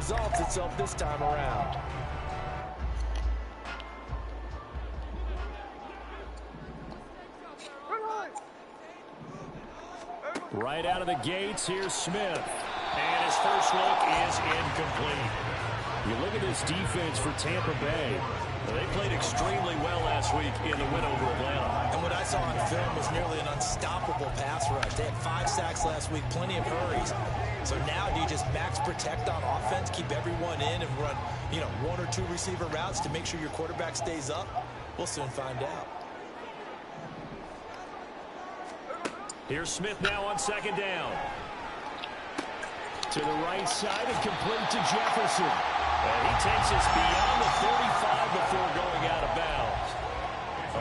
resolves itself this time around. Right out of the gates, here's Smith. And his first look is incomplete. You look at this defense for Tampa Bay. They played extremely well last week in the win over Atlanta. And what I saw on film was nearly an unstoppable pass rush. They had 5 sacks last week, plenty of hurries. So now do you just max protect on offense, keep everyone in, and run, 1 or 2 receiver routes to make sure your quarterback stays up? We'll soon find out. Here's Smith now on second down. To the right side and complete to Jefferson. And he takes us beyond the 35 before going out of bounds.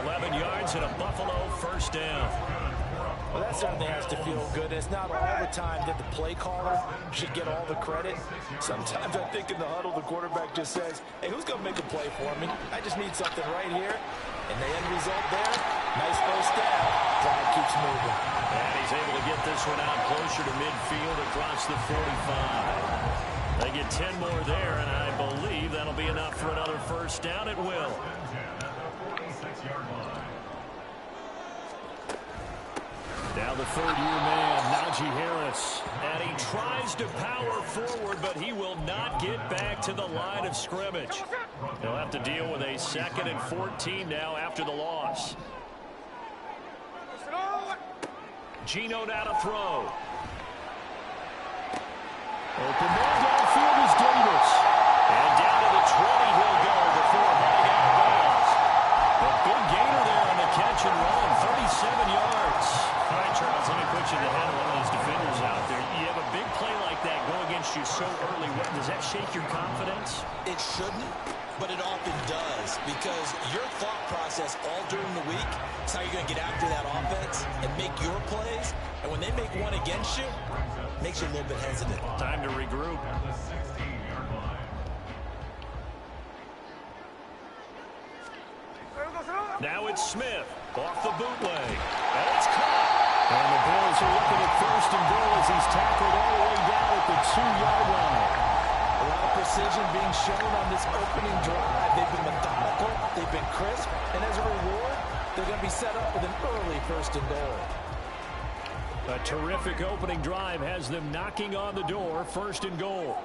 11 yards and a Buffalo first down. Well, that certainly has to feel good. It's not all the time that the play caller should get all the credit. Sometimes I think in the huddle, the quarterback just says, hey, who's going to make a play for me? I just need something right here. And the end result there, nice first down. Drive keeps moving. And he's able to get this one out closer to midfield across the 45. They get 10 more there, and I believe that'll be enough for another first down. It will. Now the third-year man, Najee Harris. And he tries to power forward, but he will not get back to the line of scrimmage. He'll have to deal with a 2nd and 14 now after the loss. Geno now to throw. Open man downfield is Davis. And down to the 20 he'll go before heading out of bounds. A big gainer there on the catch and run, 37 yards. All right, Charles, let me put you in the head of one of those defenders out there. You have a big play like that go against you so early. Does that shake your confidence? It shouldn't, but it often does, because your thought process all during the week is how you're going to get after that offense and make your plays. And when they make one against you, it makes you a little bit hesitant. Time to regroup. Now it's Smith off the bootleg. And it's caught. And the Bills are looking at 1st and goal as he's tackled all the way down at the 2-yard line. A lot of precision being shown on this opening drive. They've been methodical, they've been crisp, and as a reward, they're going to be set up with an early 1st and goal. A terrific opening drive has them knocking on the door, 1st and goal.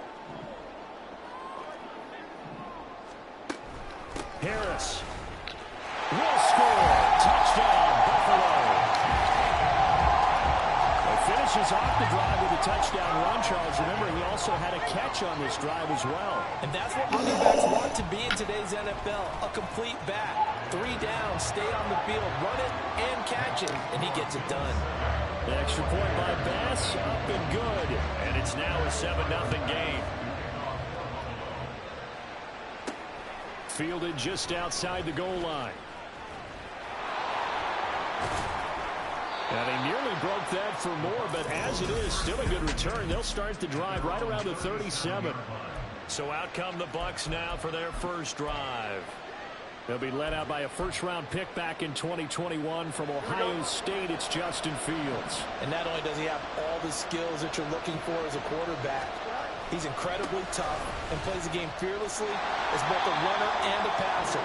Harris will score. Touchdown, Buffalo. Finishes off the drive with a touchdown run, Charles. Remember, he also had a catch on this drive as well. And that's what running backs want to be in today's NFL, a complete back. 3 downs, stay on the field, run it and catch it, and he gets it done. The extra point by Bass, up and good. And it's now a 7-0 game. Fielded just outside the goal line. And he nearly broke that for more, but as it is, still a good return. They'll start the drive right around the 37. So out come the Bucs now for their first drive. They'll be led out by a first-round pick back in 2021 from Ohio State. It's Justin Fields. And not only does he have all the skills that you're looking for as a quarterback, he's incredibly tough and plays the game fearlessly as both a runner and a passer.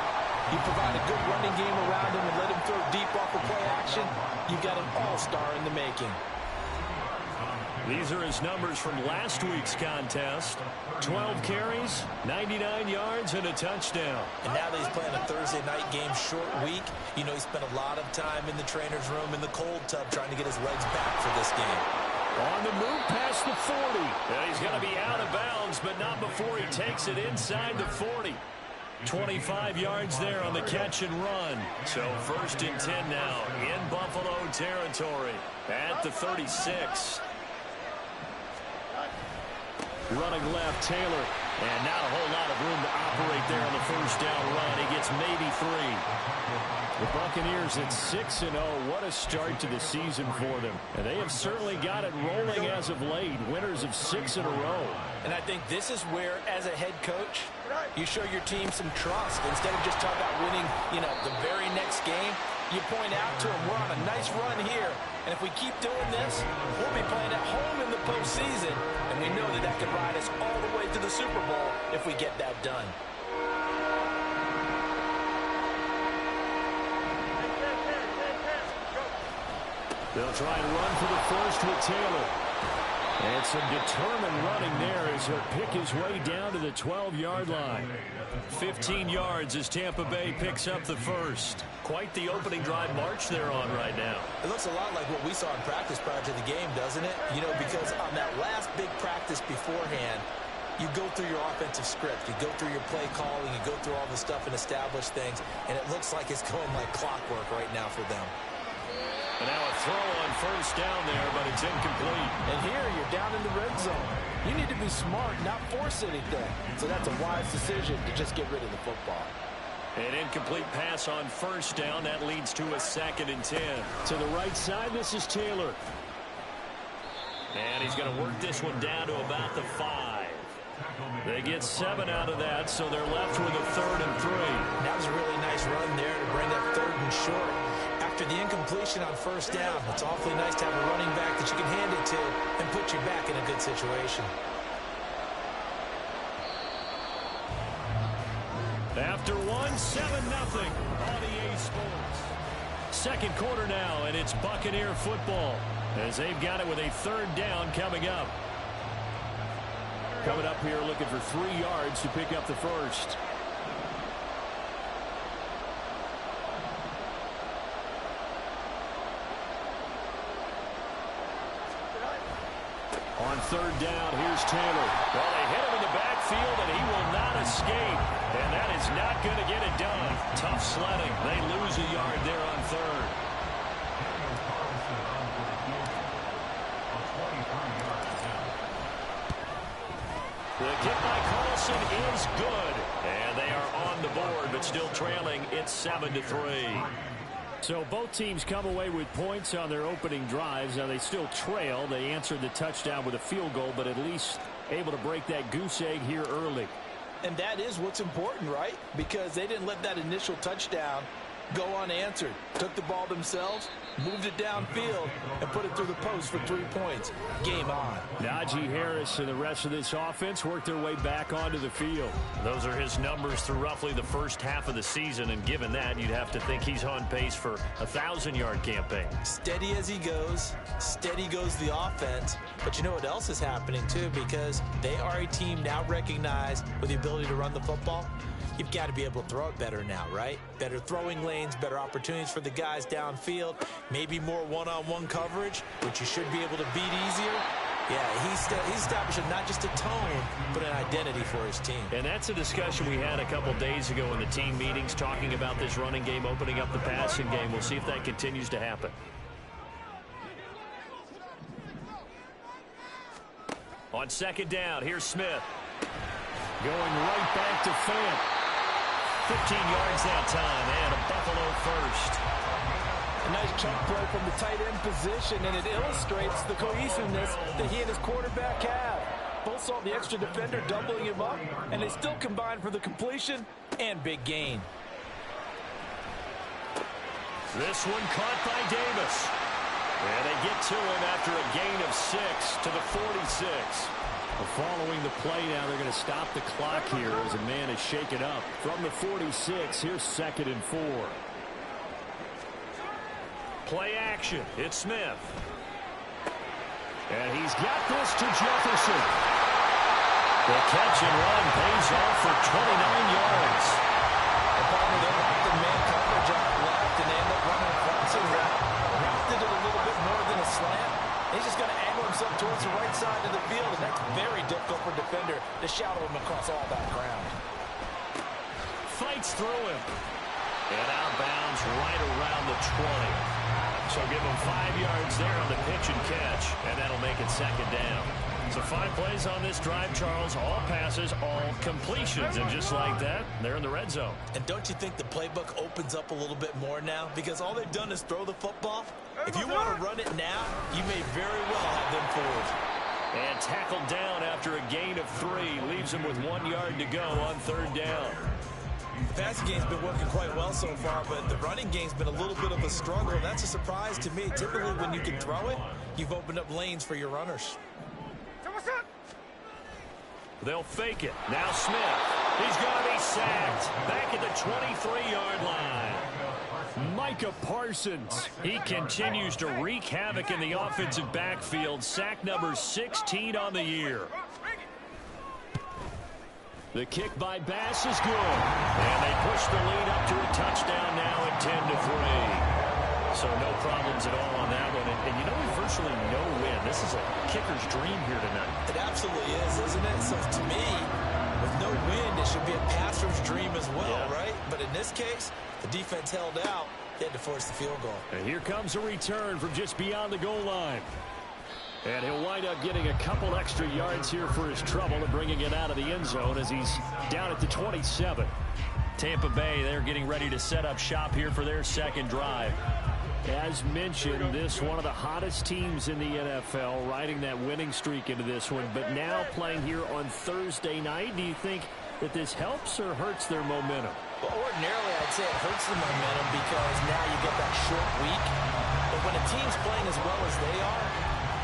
You provide a good running game around him and let him throw deep off the play action, you've got an all-star in the making. These are his numbers from last week's contest. 12 carries, 99 yards, and a touchdown. And now that he's playing a Thursday night game, short week, he spent a lot of time in the trainer's room in the cold tub trying to get his legs back for this game. On the move past the 40. And he's going to be out of bounds, but not before he takes it inside the 40. 25 yards there on the catch and run. So 1st and 10 now in Buffalo territory at the 36. Running left, Taylor. And not a whole lot of room to operate there on the first down run. He gets maybe 3. The Buccaneers at 6-0. What a start to the season for them. And they have certainly got it rolling as of late. Winners of 6 in a row. And I think this is where, as a head coach, you show your team some trust. Instead of just talking about winning, the very next game, You point out to them, we're on a nice run here, and if we keep doing this, we'll be playing at home in the postseason, and we know that that could ride us all the way to the Super Bowl if we get that done. They'll try and run for the first with Taylor. And some determined running there as he'll pick his way down to the 12-yard line. 15 yards as Tampa Bay picks up the first. Quite the opening drive march they're on right now. It looks a lot like what we saw in practice prior to the game, doesn't it? You know, because on that last big practice beforehand, you go through your offensive script. You go through your play calling. You go through all the stuff and establish things. And it looks like it's going like clockwork right now for them. And now a throw on first down there, but it's incomplete. And here you're down in the red zone. You need to be smart, not force anything. So that's a wise decision to just get rid of the football. An incomplete pass on first down. That leads to a 2nd and 10. To the right side, this is Taylor. And he's going to work this one down to about the 5. They get 7 out of that, so they're left with a 3rd and 3. That was a really nice run there to bring up 3rd and short. After the incompletion on first down, it's awfully nice to have a running back that you can hand it to and put you back in a good situation. After 7-0 on EA Sports. Second quarter now, and it's Buccaneer football as they've got it with a 3rd down coming up. Coming up here looking for 3 yards to pick up the first. On 3rd down, here's Taylor. Well, they hit him in the backfield, and he will not escape. And that is not going to get it done. Tough sledding. They lose a yard there on 3rd. The kick by Carlson is good. And they are on the board, but still trailing. It's 7-3. So both teams come away with points on their opening drives. Now they still trail. They answered the touchdown with a field goal, but at least able to break that goose egg here early. And that is what's important, right? Because they didn't let that initial touchdown go unanswered. Took the ball themselves, moved it downfield, and put it through the post for 3 points. Game on. Najee Harris and the rest of this offense worked their way back onto the field. Those are his numbers through roughly the first half of the season, and given that, you'd have to think he's on pace for a 1,000-yard campaign. Steady as he goes. Steady goes the offense. But you know what else is happening, too? Because they are a team now recognized with the ability to run the football. You've got to be able to throw it better now, right? Better throwing lanes, better opportunities for the guys downfield, maybe more one-on-one coverage, which you should be able to beat easier. Yeah, he's establishing not just a tone, but an identity for his team. And that's a discussion we had a couple days ago in the team meetings, talking about this running game, opening up the passing game. We'll see if that continues to happen. On 2nd down, here's Smith. Going right back to Fant. 15 yards that time, and a Buffalo first. A nice chunk play from the tight end position, and it illustrates the cohesiveness that he and his quarterback have. Both saw the extra defender doubling him up, and they still combined for the completion and big gain. This one caught by Davis. And they get to him after a gain of 6 to the 46. Following the play now, they're going to stop the clock here as a man is shaken up. From the 46, here's 2nd and 4. Play action. It's Smith. And he's got this to Jefferson. The catch and run pays off for 29 yards. The partner there locked in man coverage on the left, and they end up running a crossing route. Rounded it a little bit more than a slant. He's just going to angle himself towards the right side of the field, and that's very difficult for a defender to shadow him across all that ground. Fights through him. And outbounds right around the 20. So give him 5 yards there on the pitch and catch, and that'll make it 2nd down. So 5 plays on this drive, Charles. All passes, all completions. And just like that, they're in the red zone. And don't you think the playbook opens up a little bit more now? Because all they've done is throw the football. If you want to run it now, you may very well have them forward. And tackled down after a gain of 3. Leaves him with 1 yard to go on 3rd down. The passing game's been working quite well so far, but the running game's been a little bit of a struggle. That's a surprise to me. Typically, when you can throw it, you've opened up lanes for your runners. They'll fake it. Now Smith. He's going to be sacked. Back at the 23-yard line. Micah Parsons. He continues to wreak havoc in the offensive backfield. Sack number 16 on the year. The kick by Bass is good. And they push the lead up to a touchdown now at 10-3. So no problems at all on that one. And you know, virtually no win. This is a kicker's dream here tonight. It absolutely is, isn't it? So to me, with no win, it should be a passer's dream as well, right? But in this case, the defense held out. They had to force the field goal. And here comes a return from just beyond the goal line. And he'll wind up getting a couple extra yards here for his trouble and bringing it out of the end zone as he's down at the 27. Tampa Bay, they're getting ready to set up shop here for their second drive. As mentioned, this one of the hottest teams in the NFL, riding that winning streak into this one, but now playing here on Thursday night. Do you think that this helps or hurts their momentum? Well, ordinarily, I'd say it hurts the momentum because now you get that short week. But when a team's playing as well as they are,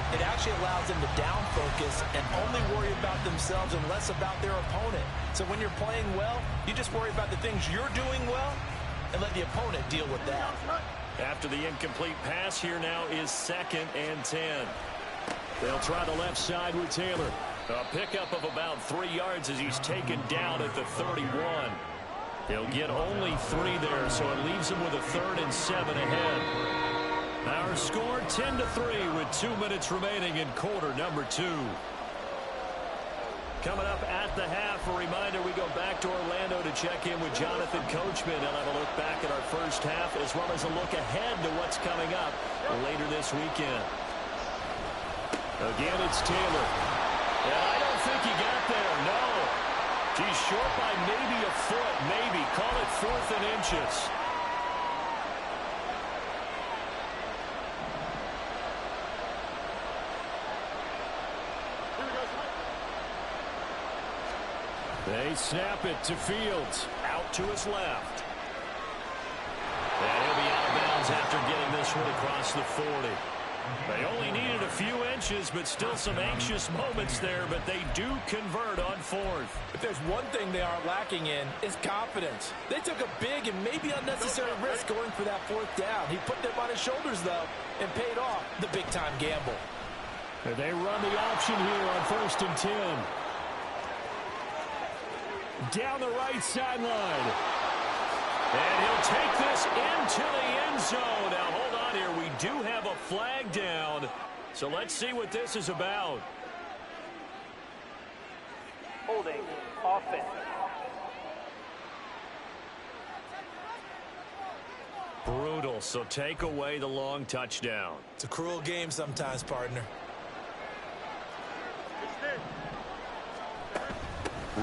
it actually allows them to down focus and only worry about themselves and less about their opponent. So when you're playing well, you just worry about the things you're doing well and let the opponent deal with that. After the incomplete pass, here now is 2nd and 10. They'll try the left side with Taylor. A pickup of about 3 yards as he's taken down at the 31. They'll get only 3 there, so it leaves them with a 3rd and 7 ahead. Our score 10-3 with 2 minutes remaining in quarter number 2. Coming up at the half, a reminder, we go back to Orlando to check in with Jonathan Coachman. He'll have a look back at our first half as well as a look ahead to what's coming up later this weekend. Again, it's Taylor. And I don't think he got there, no. He's short by maybe a foot, maybe. Call it 4th and inches. They snap it to Fields. Out to his left. And he'll be out of bounds after getting this one across the 40. They only needed a few inches, but still some anxious moments there, but they do convert on 4th. If there's one thing they are lacking in, it's confidence. They took a big and maybe unnecessary risk going for that 4th down. He put them on his shoulders, though, and paid off the big-time gamble. And they run the option here on 1st and 10. Down the right sideline. And he'll take this into the end zone. Now, hold on here. We do have a flag down. So let's see what this is about. Holding offense. Brutal. So take away the long touchdown. It's a cruel game sometimes, partner.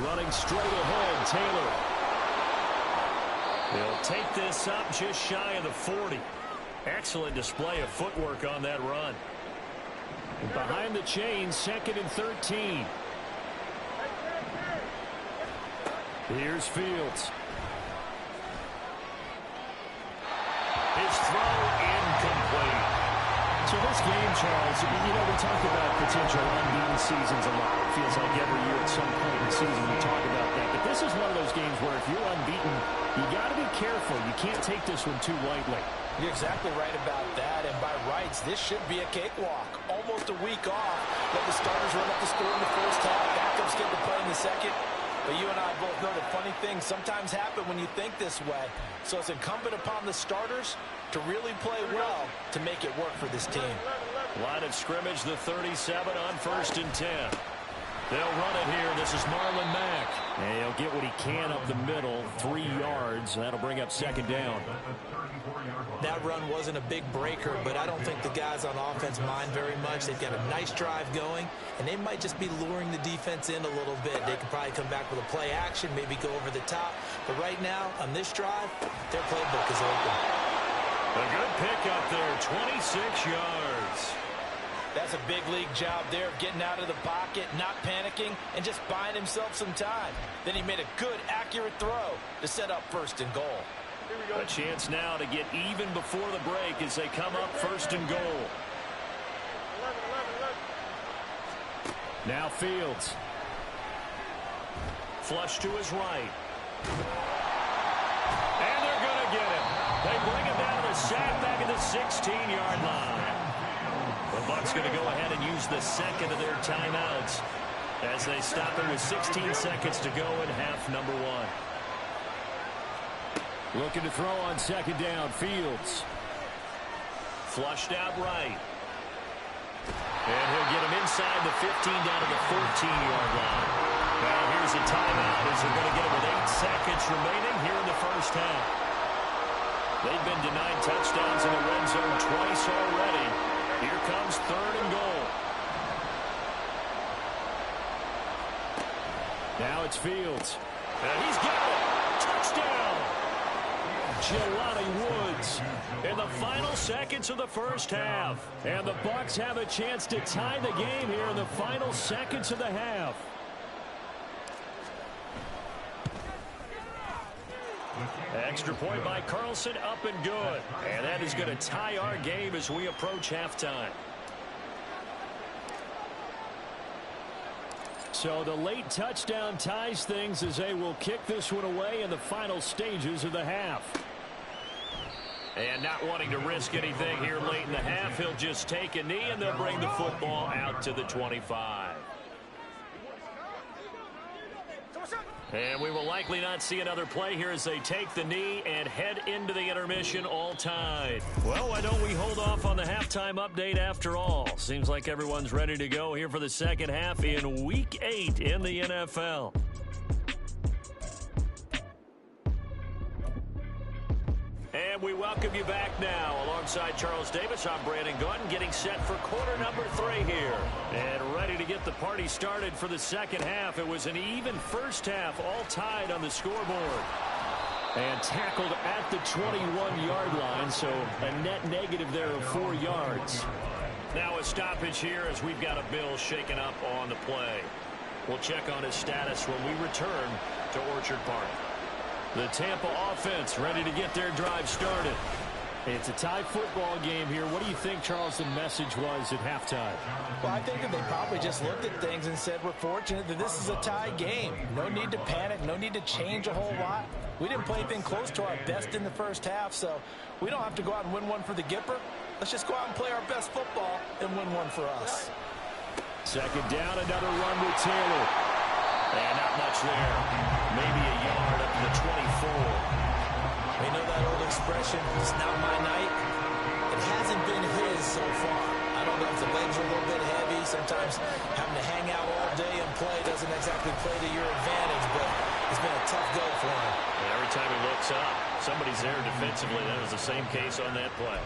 Running straight ahead, Taylor. They'll take this up just shy of the 40. Excellent display of footwork on that run. Behind the chain, 2nd and 13. Here's Fields. His throw incomplete. So this game, Charles, you know, we talk about potential unbeaten seasons a lot. It feels like every year at some point in the season we talk about that. But this is one of those games where if you're unbeaten, you got to be careful. You can't take this one too lightly. You're exactly right about that. And by rights, this should be a cakewalk. Almost a week off. Let the starters run up the score in the first half. Backups get to play in the second. But you and I both know that funny things sometimes happen when you think this way. So it's incumbent upon the starters to really play well to make it work for this team. Line of scrimmage, the 37 on 1st and 10. They'll run it here. This is Marlon Mack. And he'll get what he can up the middle, 3 yards. That'll bring up 2nd down. That run wasn't a big breaker, but I don't think the guys on offense mind very much. They've got a nice drive going, and they might just be luring the defense in a little bit. They could probably come back with a play action, maybe go over the top. But right now, on this drive, their playbook is open. A good pick up there, 26 yards. That's a big league job there of getting out of the pocket, not panicking, and just buying himself some time. Then he made a good, accurate throw to set up 1st and goal. A chance now to get even before the break as they come up 1st and goal. Now Fields. Flush to his right. And they're going to get it. They bring it down to the sack back at the 16-yard line. The Bucs going to go ahead and use the second of their timeouts as they stop it with 16 seconds to go in half number 1. Looking to throw on 2nd down. Fields. Flushed out right. And he'll get him inside the 15 down to the 14-yard line. Now here's a timeout as they're going to get it with 8 seconds remaining here in the first half. They've been denied touchdowns in the red zone twice already. Here comes 3rd and goal. Now it's Fields. And he's got it. Touchdown. Jelani Woods in the final seconds of the first half. And the Bucs have a chance to tie the game here in the final seconds of the half. Extra point by Carlson, up and good. And that is going to tie our game as we approach halftime. So the late touchdown ties things as they will kick this one away in the final stages of the half. And not wanting to risk anything here late in the half, he'll just take a knee and they'll bring the football out to the 25. And we will likely not see another play here as they take the knee and head into the intermission all tied. Well, why don't we hold off on the halftime update after all? Seems like everyone's ready to go here for the second half in Week 8 in the NFL. And we welcome you back now. Alongside Charles Davis, I'm Brandon Gaudin, getting set for quarter number 3 here. And ready to get the party started for the second half. It was an even first half, all tied on the scoreboard. And tackled at the 21-yard line, so a net negative there of 4 yards. Now a stoppage here as we've got a Bill shaken up on the play. We'll check on his status when we return to Orchard Park. The Tampa offense ready to get their drive started. It's a tie football game here. What do you think, Charles, the message was at halftime? Well, I think that they probably just looked at things and said, we're fortunate that this is a tie game. No need to panic. No need to change a whole lot. We didn't play anything close to our best in the first half, so we don't have to go out and win one for the Gipper. Let's just go out and play our best football and win one for us. Second down, another run with Taylor. And not much there. Maybe a yard up to the 24. You know that old expression, it's not my night? It hasn't been his so far. I don't know if the legs are a little bit heavy. Sometimes having to hang out all day and play doesn't exactly play to your advantage, but it's been a tough go for him. And every time he looks up, somebody's there defensively. That was the same case on that play.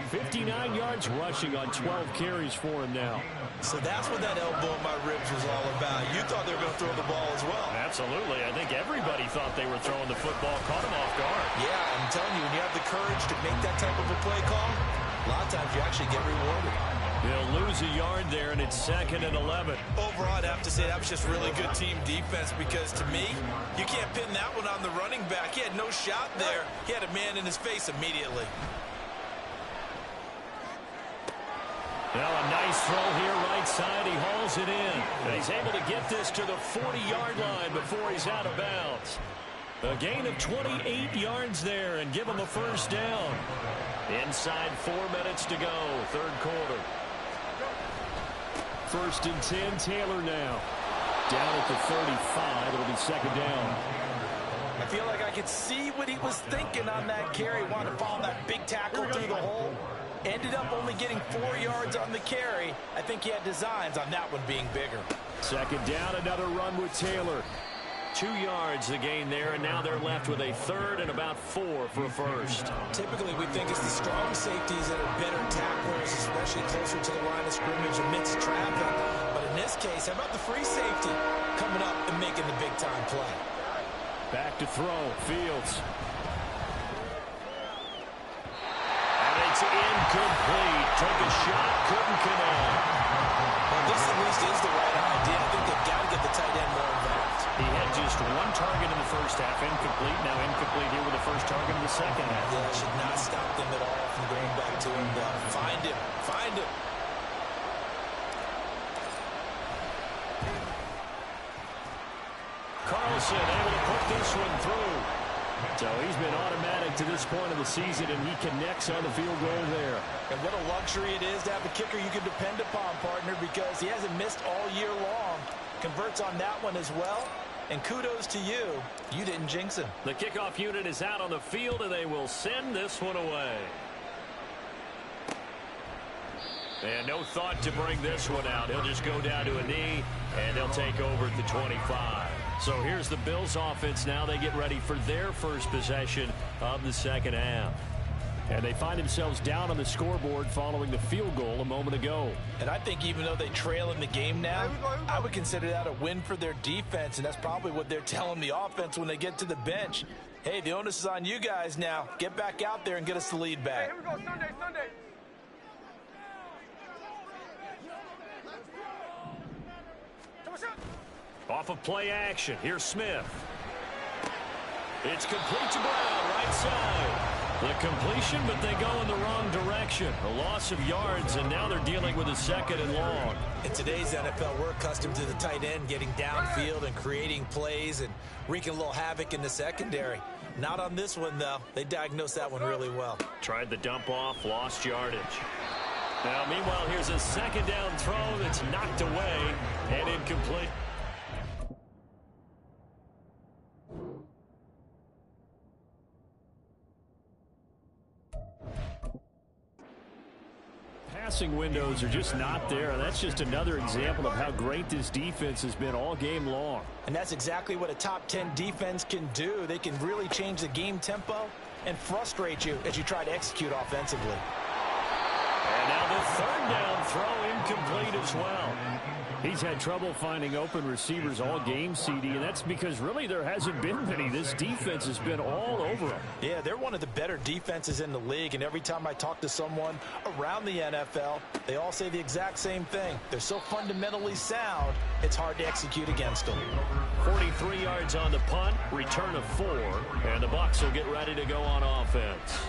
59 yards rushing on 12 carries for him now. So that's what that elbow in my ribs was all about. You thought they were going to throw the ball as well. Absolutely. I think everybody thought they were throwing the football, caught him off guard. Yeah, I'm telling you, when you have the courage to make that type of a play call, a lot of times you actually get rewarded. They'll lose a yard there, and it's 2nd and 11. Overall, I'd have to say that was just really good team defense because, to me, you can't pin that one on the running back. He had no shot there. He had a man in his face immediately. Now a nice throw here right side. He hauls it in. And he's able to get this to the 40-yard line before he's out of bounds. A gain of 28 yards there and give him a first down. Inside 4 minutes to go, third quarter. 1st and 10, Taylor now. Down at the 35, it'll be 2nd down. I feel like I could see what he was thinking on that carry. Wanted to follow that big tackle through the hole. Ended up only getting 4 yards on the carry. I think he had designs on that one being bigger. 2nd down, another run with Taylor. 2 yards the gain there, and now they're left with a 3rd and about 4 for a first. Typically, we think it's the strong safeties that are better tacklers, especially closer to the line of scrimmage amidst traffic. But in this case, how about the free safety coming up and making the big-time play? Back to throw, Fields. And they incomplete. Took a shot, couldn't connect. Well, this at least is the right idea. I think they've got to get the tight end more involved. He had just one target in the first half, incomplete. Now incomplete here with the first target in the second half. Yeah, should not stop them at all from going back to him. Find him. Find him. Carlson able to put this one through. So he's been automatic to this point of the season, and he connects on the field goal there. And what a luxury it is to have a kicker you can depend upon, partner, because he hasn't missed all year long. Converts on that one as well. And kudos to you. You didn't jinx him. The kickoff unit is out on the field, and they will send this one away. And no thought to bring this one out. He'll just go down to a knee, and they'll take over at the 25. So here's the Bills offense now. They get ready for their first possession of the second half. And they find themselves down on the scoreboard following the field goal a moment ago. And I think even though they trail in the game now, I would consider that a win for their defense, and that's probably what they're telling the offense when they get to the bench. Hey, the onus is on you guys now. Get back out there and get us the lead back. Here we go, Sunday. Off of play action, here's Smith. It's complete to Brown, right side. The completion, but they go in the wrong direction. A loss of yards, and now they're dealing with a second and long. In today's NFL, we're accustomed to the tight end getting downfield and creating plays and wreaking a little havoc in the secondary. Not on this one, though. They diagnosed that one really well. Tried the dump off, lost yardage. Now, meanwhile, here's a second down throw that's knocked away and incomplete. Passing windows are just not there, and that's just another example of how great this defense has been all game long. And that's exactly what a top 10 defense can do. They can really change the game tempo and frustrate you as you try to execute offensively. And now the third down throw incomplete as well. He's had trouble finding open receivers all game, CD, and that's because really there hasn't been many. This defense has been all over them. Yeah, they're one of the better defenses in the league, and every time I talk to someone around the NFL, they all say the exact same thing. They're so fundamentally sound, it's hard to execute against them. 43 yards on the punt, return of 4, and the Bucs will get ready to go on offense.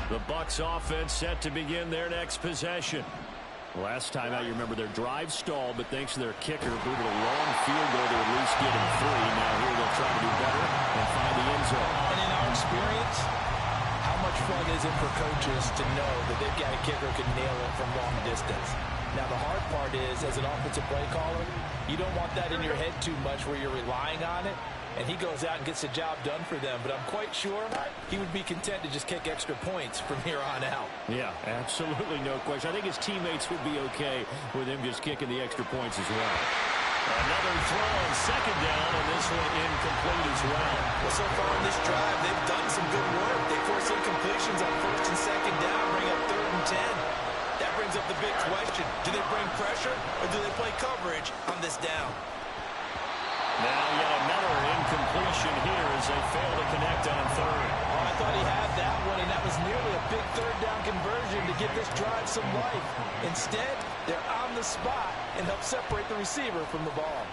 The Bucs offense set to begin their next possession. Last time out, you remember their drive stalled, but thanks to their kicker, booted a long field goal to at least get him 3. Now here they'll try to do better and find the end zone. And in our experience, how much fun is it for coaches to know that they've got a kicker who can nail it from long distance? Now, the hard part is, as an offensive play caller, you don't want that in your head too much where you're relying on it. And he goes out and gets the job done for them. But I'm quite sure he would be content to just kick extra points from here on out. Yeah, absolutely no question. I think his teammates would be okay with him just kicking the extra points as well. Another throw on second down, and this one incomplete as well. Well, so far in this drive, they've done some good work. They force incompletions on first and second down, bring up 3rd and 10. That brings up the big question. Do they bring pressure, or do they play coverage on this down? Now yet another incompletion here as they fail to connect on 3rd. Oh, I thought he had that one, and that was nearly a big 3rd down conversion to give this drive some life. Instead, they're on the spot and help separate the receiver from the ball.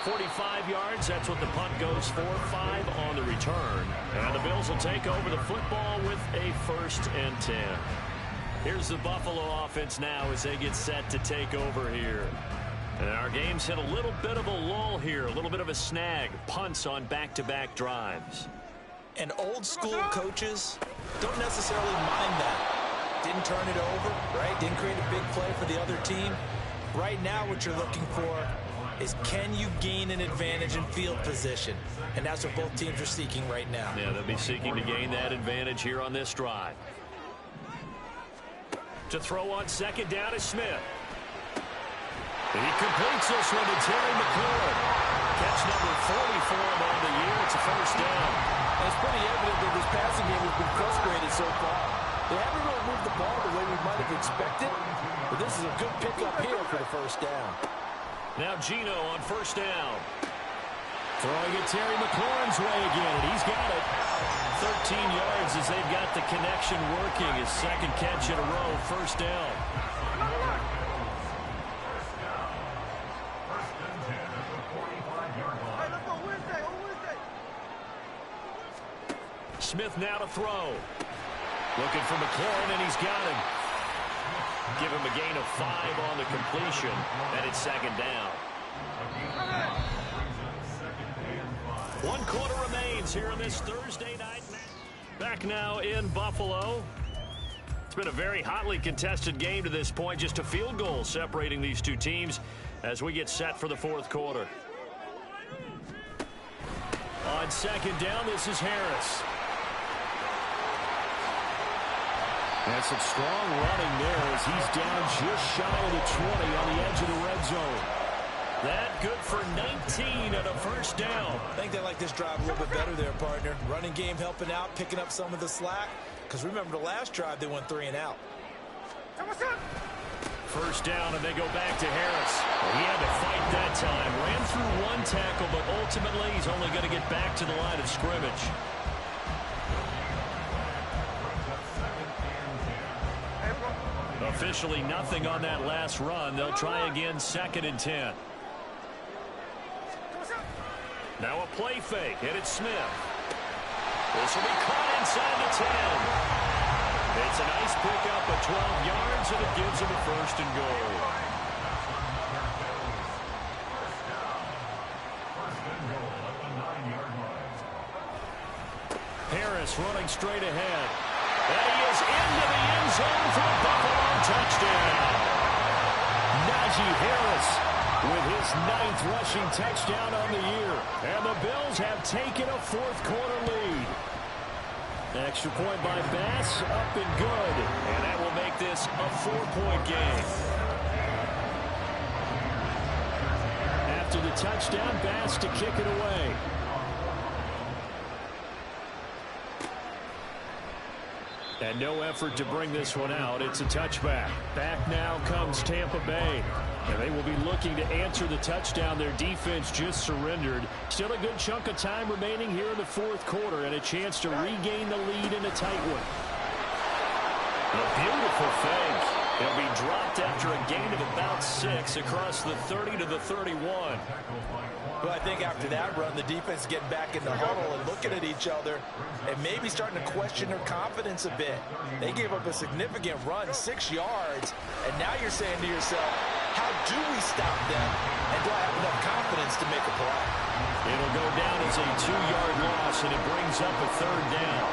.45 yards, that's what the punt goes for. 5 on the return. And the Bills will take over the football with a 1st and 10. Here's the Buffalo offense now as they get set to take over here. And our game's hit a little bit of a lull here, a little bit of a snag. Punts on back-to-back drives. And old school coaches don't necessarily mind that. Didn't turn it over, right? Didn't create a big play for the other team. Right now what you're looking for is, can you gain an advantage in field position? And that's what both teams are seeking right now. Yeah, they'll be seeking to gain that advantage here on this drive. To throw on second down is Smith. He completes this one to Terry McLaurin. Catch number 40 for him on the year. It's a 1st down. And it's pretty evident that this passing game has been frustrated so far. They haven't really moved the ball the way we might have expected, but this is a good pickup here for the 1st down. Now Gino on first down. Throwing it Terry McLaurin's way again, and he's got it. 13 yards as they've got the connection working. His second catch in a row, first down. Smith now to throw. Looking for McLaurin, and he's got him. Give him a gain of 5 on the completion, and it's second down. 1 quarter remains here on this Thursday night match. Back now in Buffalo. It's been a very hotly contested game to this point. Just a field goal separating these two teams as we get set for the fourth quarter. On second down, this is Harris. And some strong running there as he's down just shy of the 20 on the edge of the red zone. That good for 19 and a first down. I think they like this drive a little bit better there, partner. Running game helping out, picking up some of the slack. Because remember the last drive, they went 3 and out. First down, and they go back to Harris. He had to fight that time. Ran through 1 tackle, but ultimately he's only going to get back to the line of scrimmage. Officially nothing on that last run. They'll try again, second and 10. Now a play fake, and it's Smith. This will be caught inside the 10. It's a nice pickup of 12 yards, and it gives him a first and goal. Harris running straight ahead. And he is into the end zone for a Buffalo touchdown. Najee Harris with his 9th rushing touchdown on the year. And the Bills have taken a fourth quarter lead. Extra point by Bass, up and good. And that will make this a 4-point game. After the touchdown, Bass to kick it away. And no effort to bring this one out. It's a touchback. Back now comes Tampa Bay. And they will be looking to answer the touchdown. Their defense just surrendered. Still a good chunk of time remaining here in the fourth quarter and a chance to regain the lead in a tight one. A beautiful fake. He'll be dropped after a gain of about 6 across the 30 to the 31. Well, I think after that run, the defense getting back in the huddle and looking at each other and maybe starting to question their confidence a bit. They gave up a significant run, 6 yards, and now you're saying to yourself, how do we stop them, and do I have enough confidence to make a play? It'll go down as a 2-yard loss, and it brings up a third down.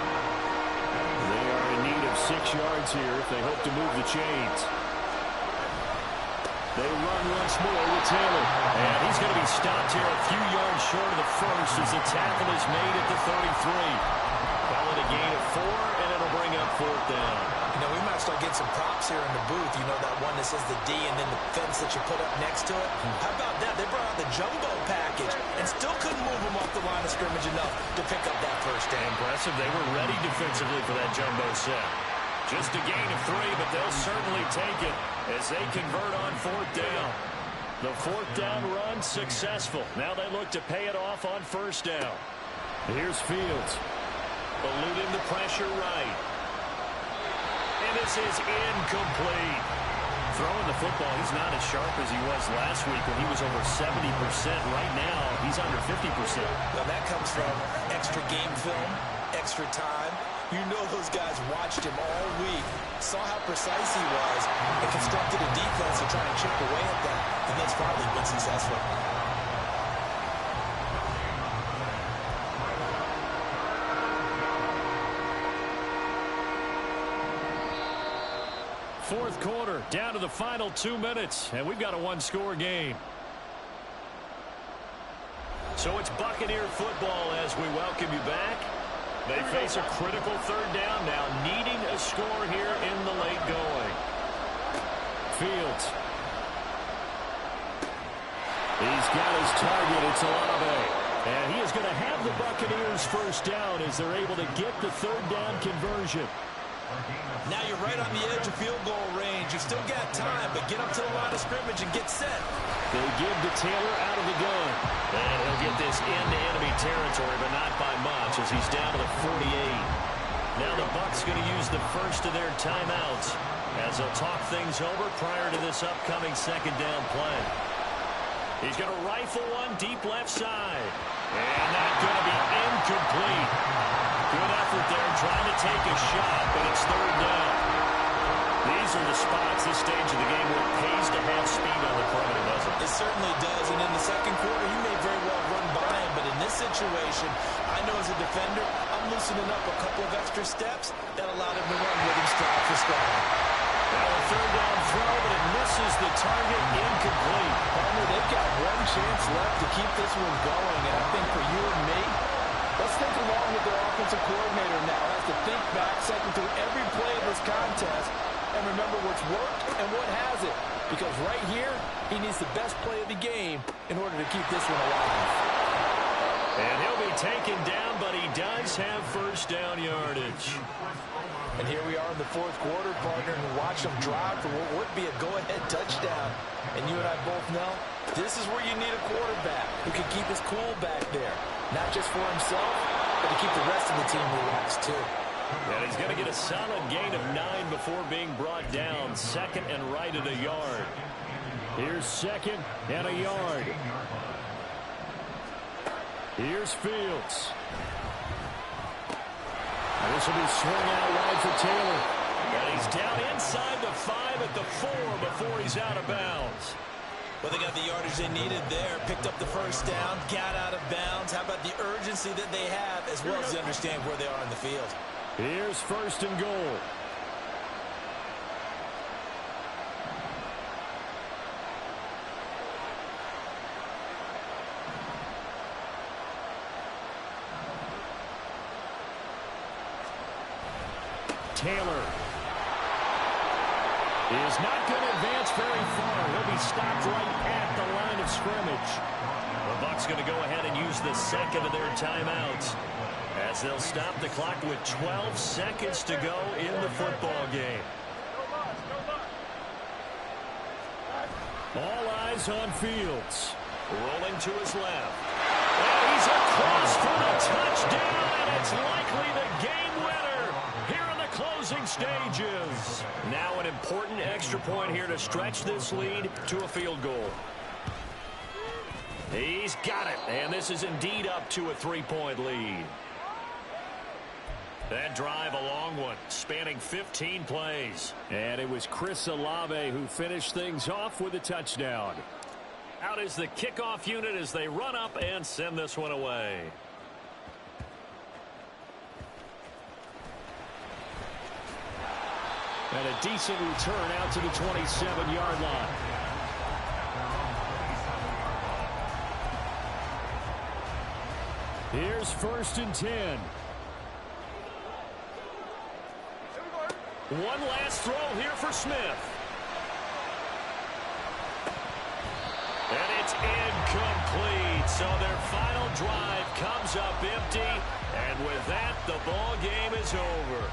They are in need of 6 yards here if they hope to move the chains. They run once more with Taylor. And he's going to be stopped here a few yards short of the first as the tackle is made at the 33. Call it a gain of 4, and it'll bring up fourth down. You know, we might start getting some props here in the booth. You know, that one that says the D and then the fence that you put up next to it. How about that? They brought out the jumbo package and still couldn't move them off the line of scrimmage enough to pick up that first down. Impressive. They were ready defensively for that jumbo set. Just a gain of 3, but they'll certainly take it as they convert on fourth down. The fourth down run successful. Now they look to pay it off on first down. Here's Fields. Eluding the pressure right. And this is incomplete. Throwing the football, he's not as sharp as he was last week when he was over 70%. Right now, he's under 50%. Well, that comes from extra game film, extra time. You know those guys watched him all week, saw how precise he was, and constructed a defense to try and chip away at that. And that's probably been successful. Fourth quarter, down to the final 2 minutes, and we've got a 1-score game. So it's Buccaneer football as we welcome you back. They face a critical third down now, needing a score here in the late going. Fields. He's got his target. It's Olave. And he is going to have the Buccaneers first down as they're able to get the third down conversion. Now you're right on the edge of field goal range. You've still got time, but get up to the line of scrimmage and get set. They give to Taylor out of the gun. And he'll get this into enemy territory, but not by much as he's down to the 48. Now the Bucs going to use the first of their timeouts as they'll talk things over prior to this upcoming second down play. He's going to rifle one deep left side. And that's going to be incomplete. Good effort there trying to take a shot, but it's third down. These are the spots this stage of the game where it pays to have speed on the perimeter, doesn't it? It certainly does, and in the second quarter, he may very well run by him, but in this situation, I know as a defender, I'm loosening up a couple of extra steps that allowed him to run with him stride for stride. Now a third down throw, but it misses the target, incomplete. Partner, they've got one chance left to keep this one going, and I think for you and me, let's think along with their offensive coordinator now. Has to think back, cycle through every play of this contest, and remember what's worked and what hasn't. Because right here, he needs the best play of the game in order to keep this one alive. And he'll be taken down, but he does have first down yardage. And here we are in the fourth quarter, partner, and watch him drive for what would be a go-ahead touchdown. And you and I both know this is where you need a quarterback who can keep his cool back there. Not just for himself, but to keep the rest of the team relaxed, too. And he's going to get a solid gain of 9 before being brought down. Second and right at a yard. Here's second and a yard. Here's Fields. This will be swung out wide for Taylor. And he's down inside the 5 at the 4 before he's out of bounds. Well, they got the yardage they needed there. Picked up the first down, got out of bounds. How about the urgency that they have, as well as they understand where they are in the field? Here's first and goal. Taylor is not going to advance very far. He'll be stopped right at the line of scrimmage. The Bucs going to go ahead and use the second of their timeouts as they'll stop the clock with 12 seconds to go in the football game. All eyes on Fields. Rolling to his left. And he's across for the touchdown, and it's likely the game winner here in the closing stages. Now an important extra point here to stretch this lead to a field goal. He's got it, and this is indeed up to a 3-point lead. That drive, a long one, spanning 15 plays. And it was Chris Olave who finished things off with a touchdown. Out is the kickoff unit as they run up and send this one away. And a decent return out to the 27-yard line. Here's first and 10. One last throw here for Smith. And it's incomplete. So their final drive comes up empty. And with that, the ball game is over.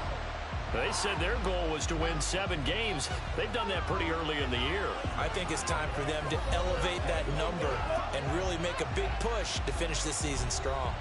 They said their goal was to win 7 games. They've done that pretty early in the year. I think it's time for them to elevate that number and really make a big push to finish this season strong.